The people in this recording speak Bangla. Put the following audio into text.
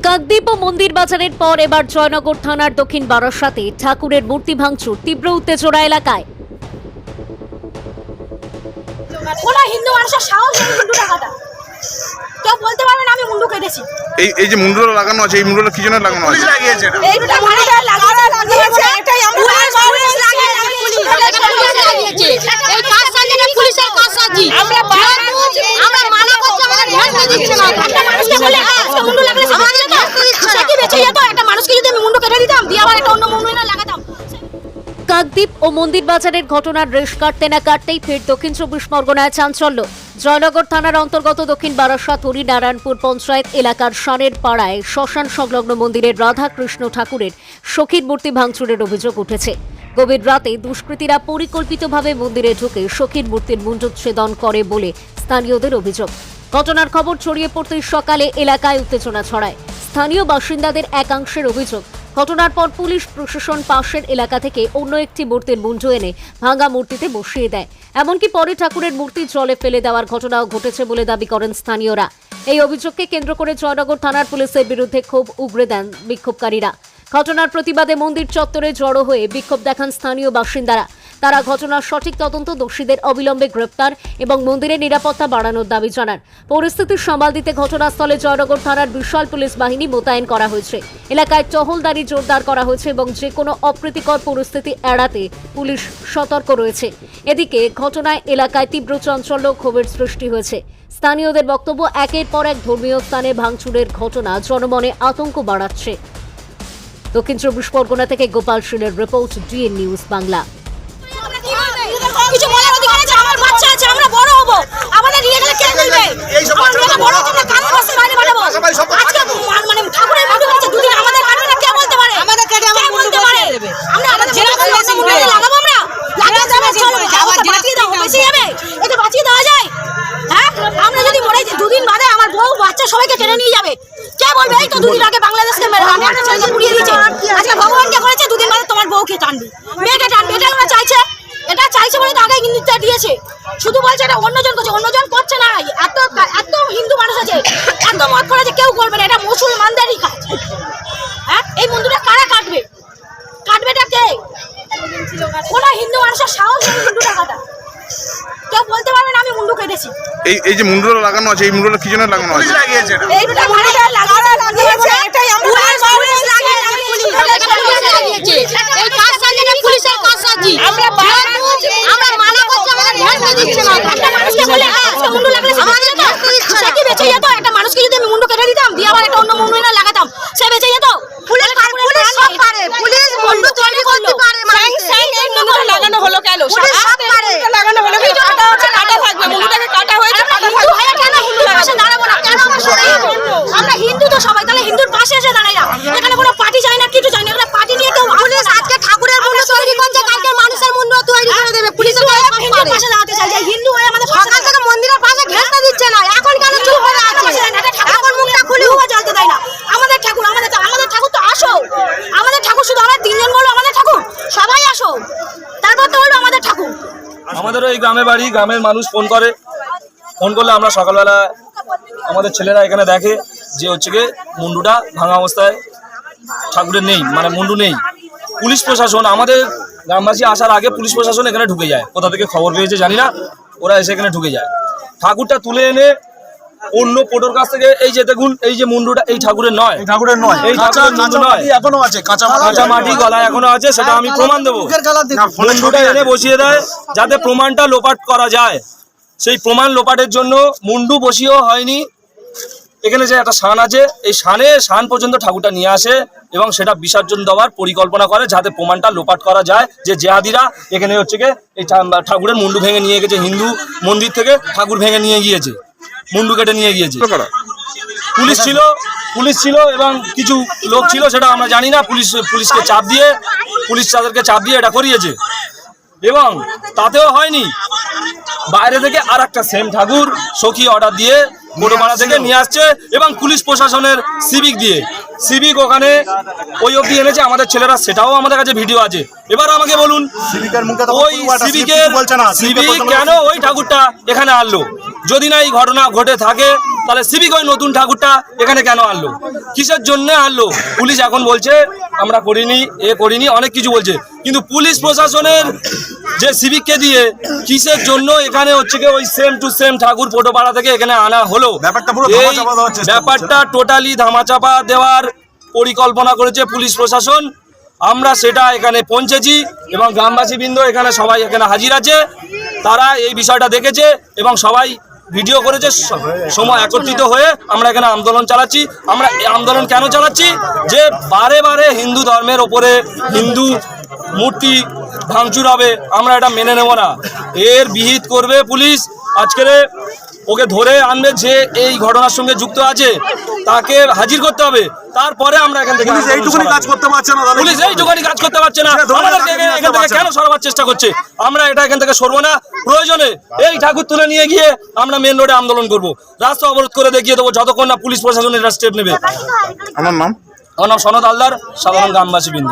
কাকদ্বীপ ও মন্দির বাজারের পর এবার জয়নগর থানার দক্ষিণ বারাসাতে ঠাকুরের মূর্তি ভাঙচুর, তীব্র উত্তেজনা এলাকায়। কোলা হিন্দু মানুষের সাহস নেই মুন্ডু টাকাটা কেউ বলতে পারবে না আমি মুন্ডু কেটেছি। এই যে মুন্ডুটা লাগানো আছে, এই মুন্ডুটা কি জন্য লাগানো আছে? লাগিয়েছে এইটা মুন্ডুটা লাগিয়েছে এটাই আমরা লাগিয়েছে এই কাজ সাজে পুলিশের কাজ সাজি আমরা মানা করছি আমাদের ধ্যান দিচ্ছে না। একটা মানুষকে বলে মুন্ডু লাগলে আমাদের সে কি বেঁচে যেত? একটা মানুষকে যদি আমি মুন্ডু কেটে দিতাম দিয়ে আবার একটা অন্য মুন্ডু না লাগাতাম। কাকদ্বীপ ও মন্দির বাজারের ঘটনার রেশ কাটতে না কাটতেই ফের দক্ষিণ চব্বিশ পরগনায় চাঞ্চল্য। জয়নগর থানার অন্তর্গত দক্ষিণ বারাসাত হরিনারায়ণপুর পঞ্চায়েত এলাকার শানের পাড়ায় শ্মশান সংলগ্ন মন্দিরের রাধাকৃষ্ণ ঠাকুরের সখীর মূর্তি ভাঙচুরের অভিযোগ উঠেছে। গভীর রাতে দুষ্কৃতীরা পরিকল্পিতভাবে মন্দিরে ঢুকে সখীর মূর্তির মুণ্ডচ্ছেদন করে বলে স্থানীয়দের অভিযোগ। ঘটনার খবর ছড়িয়ে পড়তেই সকালে এলাকায় উত্তেজনা ছড়ায়। স্থানীয় বাসিন্দাদের একাংশের অভিযোগ, ঘটনার পর পুলিশ প্রশাসন পাশের এলাকা থেকে অন্য একটি মূর্তির মুন্ডু এনে ভাঙা মূর্তিতে বসিয়ে দেয়। এমনকি পরে ঠাকুরের মূর্তি জলে ফেলে দেওয়ার ঘটনাও ঘটেছে বলে দাবি করেন স্থানীয়রা। এই অভিযোগকে কেন্দ্র করে জয়নগর থানার পুলিশের বিরুদ্ধে ক্ষোভ উগরে দেন বিক্ষোভকারীরা। ঘটনার প্রতিবাদে মন্দির চত্বরে জড়ো হয়ে বিক্ষোভ দেখান স্থানীয় বাসিন্দারা। তারা ঘটনার সঠিক তদন্ত, দোষীদের অবিলম্বে গ্রেপ্তার এবং মন্দিরের নিরাপত্তা বাড়ানোর দাবি জানান। পরিস্থিতি সামাল দিতে ঘটনাস্থলে জয়নগর থানার বিশাল পুলিশ বাহিনী মোতায়েন করা হয়েছে। এলাকায় টহলদারি জোরদার করা হয়েছে এবং যে কোনো অপ্রীতিকর পরিস্থিতি এড়াতে পুলিশ সতর্ক রয়েছে। এদিকে ঘটনায় এলাকায় তীব্র চাঞ্চল্য, ক্ষোভের সৃষ্টি হয়েছে। স্থানীয়দের বক্তব্য, একের পর এক ধর্মীয় স্থানে ভাঙচুরের ঘটনা জনমনে আতঙ্ক বাড়াচ্ছে। দক্ষিণ চব্বিশ পরগনা থেকে গোপাল শীলের রিপোর্ট, ডিএন নিউজ বাংলা। কিছু বলার অধিকার আছে? আমার বাচ্চা আছে, আমরা বড় হব, আমাদের নিয়ে গেলে কে বলবে? আমরা বড় হতে আমরা কারণ আছে বাইরে বাড়াবো। আজকে মানে ঠাকুরের মুন্ডু আছে, দুদিন আমাদের কাটবে না, কে বলতে পারে? আমাদের কেটে আমার মুন্ডু বসিয়ে দেবে। আমরা আমাদের জেলা করে মুন্ডু লাগাবো, আমরা লাগিয়ে যাবে, চলবে, আবার বাঁচিয়ে দাও, বেশি যাবে, এটা বাঁচিয়ে দেওয়া যায়? হ্যাঁ, আমরা যদি মরে যাই দুদিন বাদে আমার বউ বাচ্চা সবাইকে টেনে নিয়ে যাবে, কে বলবে? এই তো দুদিন আগে বাংলাদেশকে মেরে একটা ছেলেকে পুড়িয়ে দিয়েছে, আজকে ভগবানকে করেছে, দুদিন বাদে তোমার বউকে টানবে, মেয়েকে টানবে, এটা আমরা চাইছে, এটা চাইছে বলে তো আগে কিন্তু দিয়েছে। শুধু বলছে এটা অন্যজন করছে, অন্যজন করছে না। এত এত হিন্দু মানুষ আছে, এত মত করেছে, কেউ করবে না, এটা মুসলমানদেরই কাজ। হ্যাঁ, এই মন্দিরটা কারা কাটবে? কাটবেটা কে? কোন হিন্দু মানুষের সাহস নেই মুন্ডু টাকাটা কেউ বলতে পারবে না আমি মুন্ডু কেটেছি। এই যে মুন্ডুটা লাগানো আছে, এই মুন্ডুটা কি জন্য লাগানো আছে? লাগিয়েছে এইটা মুন্ডুটা লাগিয়েছে এটাই আমরা লাগিয়েছে এই কাজ সাজে পুলিশের কাজ সাজি আমরা মানা করছি আমাদের ধ্যান দিচ্ছে না। একটা মানুষকে বলে মুন্ডু লাগলে আমাদের সে কি বেঁচে যেত? একটা মানুষকে যদি আমি মুন্ডু কেটে দিতাম দিয়ে আবার একটা অন্য মুন্ডু না লাগাতাম, সে বেঁচে যেত? পুলিশ সব পারে, পুলিশ মুন্ডু তৈরি করতে পারে, এই মুন্ডু লাগানো হলো কেন? পুলিশ সব পারে, লাগানো হলো কেন? কাটা হচ্ছে, কাটা থাকবে, মুন্ডুটাকে কাটা হয়েছে, কাটা থাকবে। হয় কেন মুন্ডু লাগাছে? দাঁড়াবো না কেন? আমরা হিন্দু তো সবাই, তাহলে হিন্দুর পাশে এসে দাঁড়াই না। এখানে কোনো পার্টি চাই না, কিছু চাই না, এখানে পার্টি নিয়ে কেউ পুলিশ আজকে ঠাকুরের মুন্ডু তৈরি করছে, কালকে মানুষের মুন্ডু তৈরি করে দেবে। পুলিশের পাশে দাঁড়াতে চাই, যে হিন্দু হয়ে আমাদের সকাল থেকে মন্দিরের পাশে ঘেরতে দিচ্ছে না, এখন কেন চুপ করে আছে? এখন মুখটা খুলে জ্বালতে দেয় না। আমাদের ঠাকুর, আমাদের ঠাকুর তো আসো, আমাদের ঠাকুর শুধু আমরা তিনজন বলবো আমাদের ঠাকুর, সবাই আসো, তারপর তো বলবো আমাদের ঠাকুর। আমাদেরও এই গ্রামে বাড়ি, গ্রামের মানুষ ফোন করে, ফোন করলে আমরা সকালবেলা আমাদের ছেলেরা এখানে দেখে যে হচ্ছে গিয়ে মুন্ডুটা ভাঙা অবস্থায়, ঠাকুরের নেই, মানে মুন্ডু নেই। পুলিশ প্রশাসন, আমাদের গ্রামবাসী আসার আগে পুলিশ প্রশাসন এখানে ঢুকে যায়, কোথা থেকে খবর পেয়েছে জানি না, ওরা এসে এখানে ঢুকে যায়। ঠাকুরটা তুলে এনে অন্য পোটোর কাছ থেকে, এই যে দেখুন, এই যে মুন্ডুটা এই ঠাকুরের নয়, এই ঠাকুরের মুন্ডু নয়, এখনো আছে কাঁচা মাটি গলায় এখনো আছে, সেটা আমি প্রমাণ দেবো। মুন্ডুটা এনে বসিয়ে দেয় যাতে প্রমাণটা লোপাট করা যায়। সেই প্রমাণ লোপাটের জন্য মুন্ডু বসিয়েও হয়নি, এখানে যে একটা শান আছে, এই শান পর্যন্ত ঠাকুরটা নিয়ে আসে এবং সেটা বিসর্জন দেওয়ার পরিকল্পনা করে যাতে প্রমাণটা লোপাট করা যায় যে জেহাদিরা এখানে হচ্ছে গিয়ে এই ঠাকুরের মুন্ডু ভেঙে নিয়ে গেছে, হিন্দু মন্দির থেকে ঠাকুর ভেঙে নিয়ে গিয়েছে, মুন্ডু কেটে নিয়ে গিয়েছে। পুলিশ ছিল এবং কিছু লোক ছিল, সেটা আমরা জানি না। পুলিশকে চাপ দিয়ে, পুলিশ তাদেরকে চাপ দিয়ে এটা করিয়েছে এবং তাতেও হয়নি। বাইরে থেকে আর একটা সেম ঠাকুর সখী অর্ডার দিয়ে মোটোপাড়া থেকে নিয়ে আসছে এবং পুলিশ প্রশাসনের সিভিক ওখানে ওই অবধি এনেছে আমাদের ছেলেরা, সেটাও আমাদের কাছে ভিডিও আছে। এবার আমাকে বলুন, ওই সিভিক কেন ওই ঠাকুরটা এখানে আনলো? যদি না এই ঘটনা ঘটে থাকে তাহলে সিভিক ওই নতুন ঠাকুরটা এখানে কেন আনলো, কিসের জন্য আনলো? পুলিশ এখন বলছে আমরা করিনি, করিনি, অনেক কিছু বলছে, কিন্তু পুলিশ প্রশাসনের যে সিভিককে দিয়ে কিসের জন্য এখানে হচ্ছে কি ওই সেম টু সেম ঠাকুর ফটোপাড়া থেকে এখানে আনা হলো? ব্যাপারটা টোটালি ধামাচাপা দেওয়ার পরিকল্পনা করেছে পুলিশ প্রশাসন। আমরা সেটা এখানে পৌঁছেছি এবং গ্রামবাসীবৃন্দ এখানে সবাই এখানে হাজির আছে, তারা এই বিষয়টা দেখেছে এবং সবাই ভিডিও করেছে, সময় একত্রিত হয়ে আমরা এখানে আন্দোলন চালাচ্ছি। আমরা এই আন্দোলন কেন চালাচ্ছি? যে বারে বারে হিন্দু ধর্মের ওপরে হিন্দু মূর্তি ভাঙচুর হবে, আমরা এটা মেনে নেব না। এর বিহিত করবে পুলিশ, আজকের ওকে ধরে আনবে, যে এই ঘটনার সঙ্গে যুক্ত আছে তাকে হাজির করতে হবে, তারপরে আমরা এখান থেকে পুলিশ এইটুকুনি কাজ করতে পারছে না, পুলিশ এইটুকুনি কাজ করতে পারছে না, আমাদেরকে এখান থেকে কেন সরাবার চেষ্টা করছে? আমরা এটা এখান থেকে সরবো না, প্রয়োজনে এই ঠাকুর তুলে নিয়ে গিয়ে আমরা মেন রোডে আন্দোলন করব, রাস্তা অবরোধ করে দেখিয়ে দেবো যতক্ষণ না পুলিশ প্রশাসন এটা স্টেপ নেবে। আমার নাম সনদ হালদার, সাধারণ গ্রামবাসী বৃন্দ।